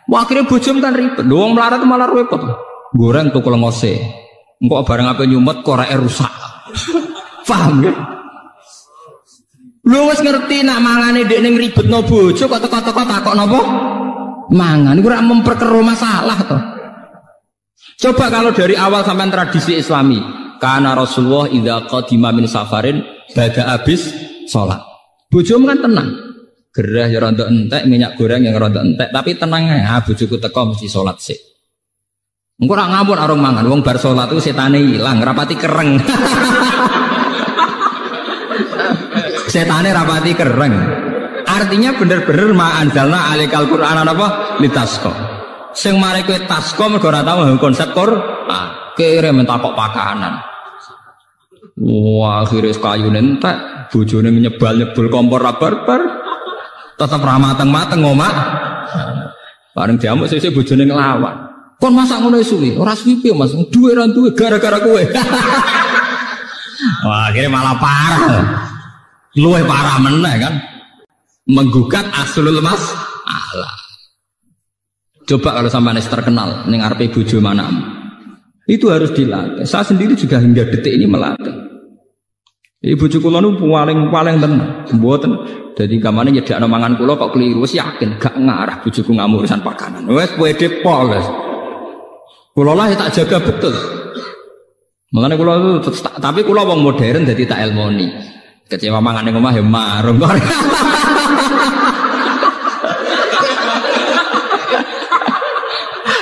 Wah akhirnya bojom kan ribet. Wong melarat malah repot. Goreng tukul ngose. Engko barang apa nyumet koreke rusak. Paham ya? Lu wis ngerti nak mangane dekne ribetno bojo kok teko-teko takok napa? Mangan iku ora memperkeruh masalah to. Coba kalau dari awal sampai tradisi Islami, karena Rasulullah idza qadima min safarin bada habis sholat. Bojomu kan tenang. Gerah ya rontok entek, minyak goreng yang rontok entek, tapi tenang ya, bojoku teko mesti sholat sih. Engko ora ngawur arung mangan, wong bar sholat itu setane ilang, rapati kereng. Setane rapati kereng. Artinya bener-bener ma anzalna alikal Qur'an apa litasqa. Sing mari kowe tasqa mergo ora tau konsep Qur'an. Kere mentakok pakanan. Wah, akhirnya kayune entek, bojone nyebal-nyebul kompor barbar. Tetep ra mateng-mateng omak. Bareng diamuk sesuk bojone nglawan. Kon masak ngono suwi, ora suwi piye Mas? Duwe ra duwe gara-gara kowe. Wah, akhirnya malah parah. Luwih parah meneh kan. Menggugat aslul masalah. Coba kalau sampai terkenal ning arepe bojo manamu. Itu harus dilatih. Saya sendiri juga hingga detik ini melatih. Ibu kula nu paling tenan, mboten. Dadi kamane nyedakno mangan kula kok keliru, wis yakin gak ngarah bojoku ngamuk urusan pakanan. Wis pede pol wis. Kula lah tak jaga betul. Makane kula itu tapi kula wong modern dadi tak elmoni. Kecewa mangan ning omah ya marung kok.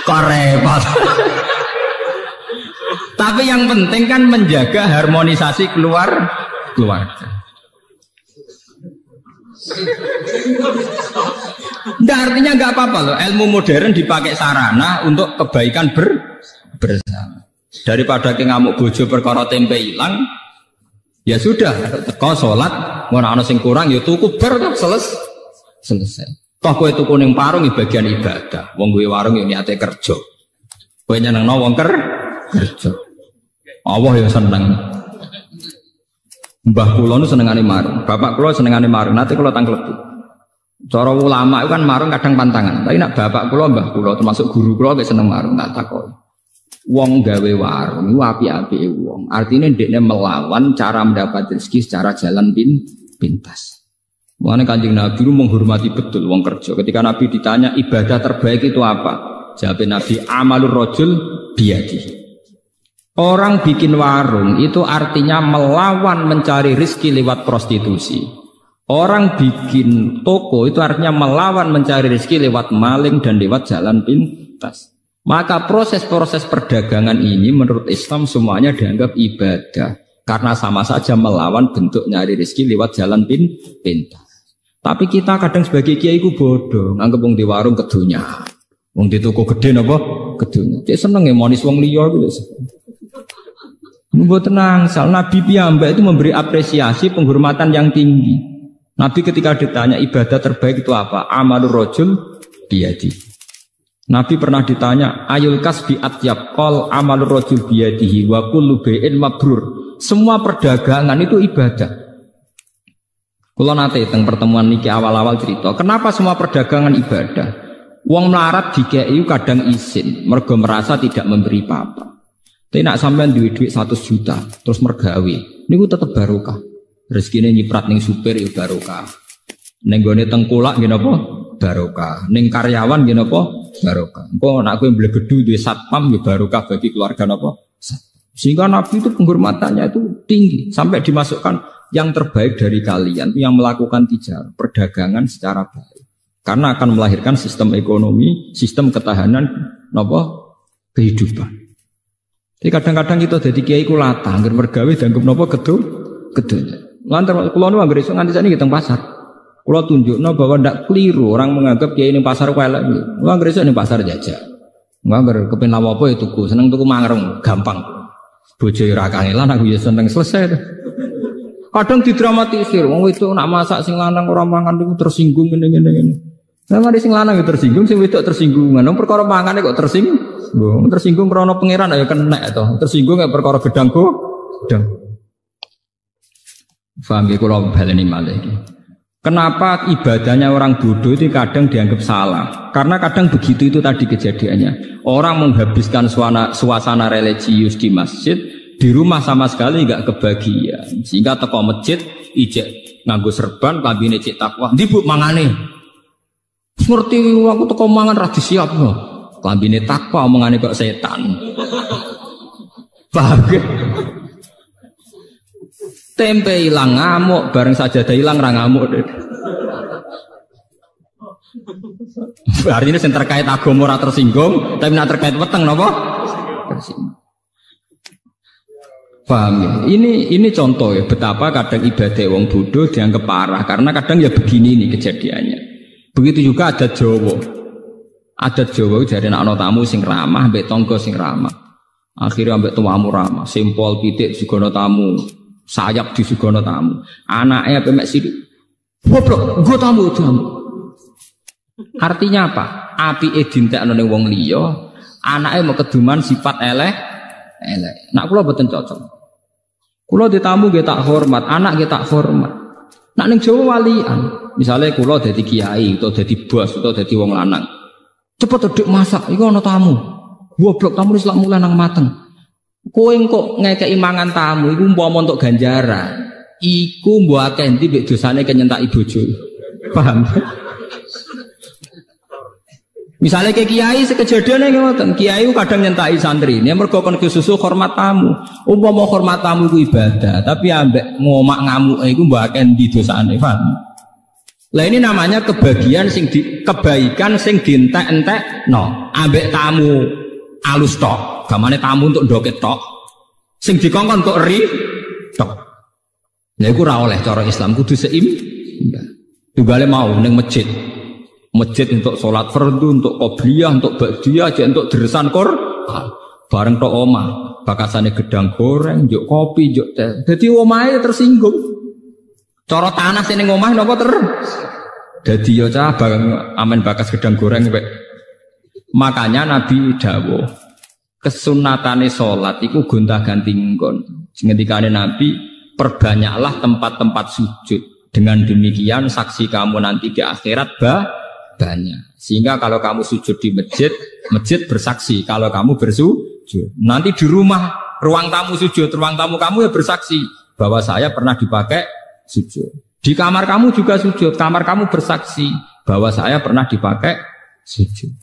Kok repot. Tapi yang penting kan menjaga harmonisasi keluarga. Nggak, artinya nggak apa-apa loh. Ilmu modern dipakai sarana untuk kebaikan bersama. Daripada ke ngamuk bojo perkara tempe hilang, ya sudah. Teko sholat, ana sing kurang ya tuku bar selesai. Toh kowe tuku ning warung iki bagian ibadah. Wong duwe warung ya niate kerja. Kowe nyenengno wong kerja. Allah yang seneng. Mbah kula nu senengane marung, bapak kula senengane marung. Nanti kula tangklebu. Cara ulama itu kan marung kadang pantangan. Tapi nak bapak kula, mbah kula termasuk guru kula gak seneng marung, tak takoki. Wong gawe warung iku apik-apike wong. Artinya ndekne melawan cara mendapat rezeki secara jalan pintas. Mulane Kanjeng Nabi menghormati betul wong kerja. Ketika Nabi ditanya ibadah terbaik itu apa? Jawab Nabi amalur rajul biyadihi. Orang bikin warung itu artinya melawan mencari rezeki lewat prostitusi. Orang bikin toko itu artinya melawan mencari rezeki lewat maling dan lewat jalan pintas. Maka proses-proses perdagangan ini menurut Islam semuanya dianggap ibadah. Karena sama saja melawan bentuk nyari rezeki lewat jalan pintas. Tapi kita kadang sebagai kiai ku bodoh, nganggep wong di warung kedunya. Wong di toko gede napa? Kedunya. Cek seneng ya monis wong liya kuwi. Membuat tenang, Nabi piyambak itu memberi apresiasi penghormatan yang tinggi. Nabi ketika ditanya ibadah terbaik itu apa? Amalur rajul biyadi. Nabi pernah ditanya ayul kasbi atyab qol amalur rajul biyadihi wa kullu bai'in mabrur. Semua perdagangan itu ibadah. Kula nate teng pertemuan niki awal-awal cerita, kenapa semua perdagangan ibadah? Wong melarat dikei kadang izin, mergo merasa tidak memberi apa-apa. Tapi nak sampean duit 100 juta terus mergawe, niku tetep barokah. Rezekine nyiprat ning supir ya barokah. Ning gone tengkulak nggih napa? Barokah. Ning karyawan nggih napa? Barokah. Engko nek kowe mblegedu duwe satpam ya barokah bagi keluarga napa? Sehingga Nabi itu penghormatannya itu tinggi sampai dimasukkan yang terbaik dari kalian yang melakukan tijarah, perdagangan secara baik. Karena akan melahirkan sistem ekonomi, sistem ketahanan napa? Kehidupan. Jadi kadang-kadang kita jadi kiai ku latah, angger mergawe dianggap napa gedunya. Lantar kula nu anggere esuk nganti sakniki teng pasar. Kula tunjukno bahwa ndak keliru orang menganggap kiai ning pasar ku elek. Kula anggere esuk ning pasar jajak. Angger kepen lawa apa ya tuku, seneng tuku mangreng, gampang. Bojo ora kangelan aku ya seneng selesai. Kadang didramatisir, wong itu nak masak sing lanang ora mangan niku tersinggung ngene. Nah, mari sing lanang ya tersinggung, sing wedok tersinggung. Nang perkara mangane kok tersinggung. Tersinggung krana pangeran ya kena to. Tersinggung ya perkara gedang gedang. Paham ya kula baleni malih iki. Kenapa ibadahnya orang bodoh itu kadang dianggap salah? Karena kadang begitu itu tadi kejadiannya. Orang menghabiskan suasana religius di masjid, di rumah sama sekali enggak kebagian. Sehingga teko masjid ijek nganggo serban, kambine cek takwa. Ndi Bu mangane? Ngerti aku teko mangan ra disiapno. Klambine takwa omongane kok setan. Paham? Tempe hilang ngamuk, bareng sajadah hilang ra ngamuk. Artinya yang terkait agama ora tersinggung, tapi nak terkait weteng napa? Tersinggung. Paham ya? Ini contoh ya betapa kadang ibadah wong bodoh dianggap parah karena kadang ya begini nih kejadiannya. Begitu juga adat Jawa. Adat Jawa jadi anak tamu sing ramah, ambek tonggo sing ramah. Akhirnya ambek tuamu ramah, simpol pitik sugono tamu, sayap di sugono tamu. Anaknya apa mek sidik. Goblok, gua tamu. Artinya apa? Api dintekno ning wong liya, anake mau keduman sifat elek. Nak kula boten cocok. Kula ditamu nggih tak hormat, anak nggih tak hormat. Nak ning Jawa walian, misale kula dadi kiai utawa dadi bos utawa dadi wong lanang. Cepet ndek masak, iku ana tamu. Goblok tamu wis lak mulai nang mateng. Kowe kok ngekeki mangan tamu iku umpama entuk ganjaran. Iku mbok akeh ndi mek dosane kenyentaki bojo. Paham? Misalnya ke kiai sekejadiannya ngoten, kiai kadang nyentai santri, ini mergo kon kesusu hormat tamu. Umpama hormat tamu itu ibadah, tapi ambek ngomak ngamuk iku mbok akeh ndi dosane, paham? Lah ini namanya kebaikan sing dientek-entek no, ambek tamu alus tok. Gamane tamu untuk ndoket tok. Sing dikongkon untuk ri tok. Lah iku ora oleh cara Islam kudu seimbang. Tugale mau ning masjid. Masjid untuk sholat fardu, untuk qobliyah, untuk ba'diyah, aja untuk deresan Quran. Bareng tok omah, bakasane gedang goreng, njuk kopi, njuk teh. Dadi omahe tersinggung. Cara tanah sing ning omah napa dadi yo cah bareng amen bakas gedang goreng wek. Makanya Nabi dawuh, kesunatane sholat iku gonta-ganti nggon. Ngendikane Nabi, perbanyaklah tempat-tempat sujud. Dengan demikian saksi kamu nanti di akhirat banyak. Sehingga kalau kamu sujud di masjid, masjid bersaksi kalau kamu bersujud. Nanti di rumah, ruang tamu sujud, ruang tamu kamu ya bersaksi bahwa saya pernah dipakai sujud. Di kamar kamu juga sujud, kamar kamu bersaksi bahwa saya pernah dipakai sujud.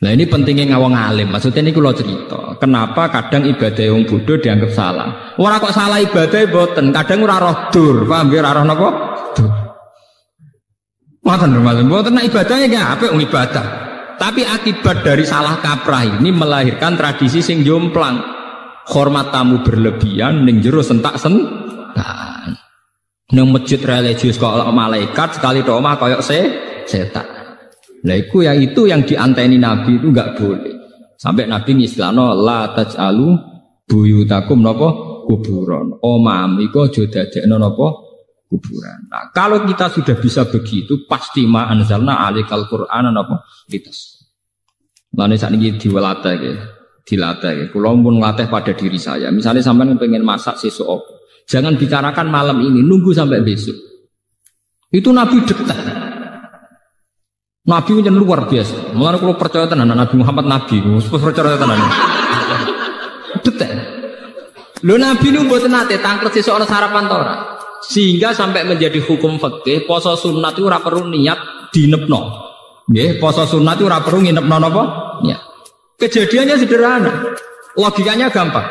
Nah ini pentingnya ngawang alim. Maksudnya ini kalau cerita, kenapa kadang ibadah yang bodoh dianggap salah. Orang kok salah ibadah boten, kadang ora roh dur, paham ya ora roh napa? Dur. Boten ibadahnya nggih apik wong ibadah. Tapi akibat dari salah kaprah ini melahirkan tradisi sing jomplang. Hormat tamu berlebihan ning jero sentak-sentak. Ning masjid religius kok malaikat sekali tok omah koyo setan. Lah itu yang dianteni Nabi itu enggak boleh. Sampai Nabi ngistilahno la taj'alu buyutakum napa kuburan. Omam iku aja dadekno napa kuburan. Nah, kalau kita sudah bisa begitu pasti ma anzalna alikal Qur'an napa litas. Lan sakniki dilatih nggih. Dilatih nggih. Kula pun ngelatih pada diri saya. Misalnya sampean pengen masak sesuk apa? Jangan bicarakan malam ini, nunggu sampai besok. Itu Nabi dekat. Nabi yang luar biasa. Mulane kula percaya tenan Nabi Muhammad Nabi. Percaya tenan. Detail. Lho Nabi niku mboten nate tangklet sesuk ana sarapan ta ora. Sehingga sampai menjadi hukum fikih poso sunat itu ora perlu niat dinepno. Nggih, poso sunat itu ora perlu nginepno napa? Niat. Kejadiannya sederhana. Logikanya gampang.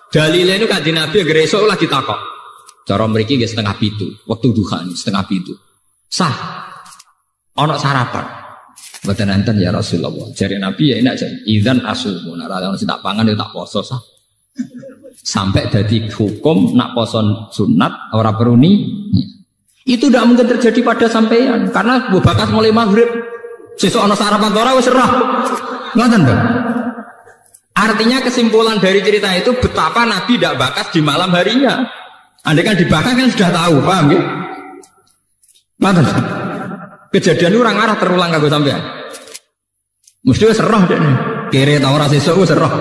Dalile niku Kanjeng Nabi anggere esuk lagi takok. Cara mriki nggih 6:30, wektu duha 6:30. Sah. Ana sarapan. Mboten enten ya Rasulullah. Jare Nabi ya enak jare. Idzan asumu. Nek ora ono sing tak pangan ya tak poso sah. Sampai jadi hukum nak poso sunat ora perlu ni. Itu tidak mungkin terjadi pada sampean karena bakas mulai maghrib. Sesuk ana sarapan ora wis serah. Ngoten to. Artinya kesimpulan dari cerita itu betapa Nabi tidak bakas di malam harinya. Andai kan dibakar kan sudah tahu, paham ya? Ngoten. Kejadian itu orang arah terulang kanggo sampean. Mesti wis serah dekne. Kere ta ora sesuk wis serah.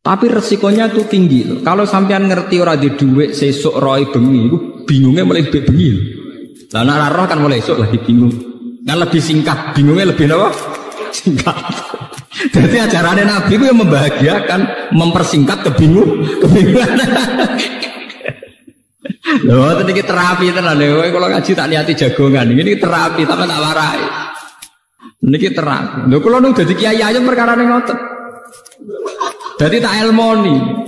Tapi resikonya itu tinggi loh. Kalau sampean ngerti ora di dhuwit sesuk roe bengi, itu bingungnya mulai bengi. Lah nek ora roh kan mulai esuk lagi bingung. Kan lebih singkat, bingungnya lebih apa? Singkat. Jadi ajarannya Nabi itu yang membahagiakan, mempersingkat kebingungan. Loh, ini terapi tenan lho. Kalau ngaji tak niati jagongan, ini terapi tapi tak warai. Niki terang. Lho kula nung dadi kiai aja perkara ning ngoten. Dadi tak elmoni.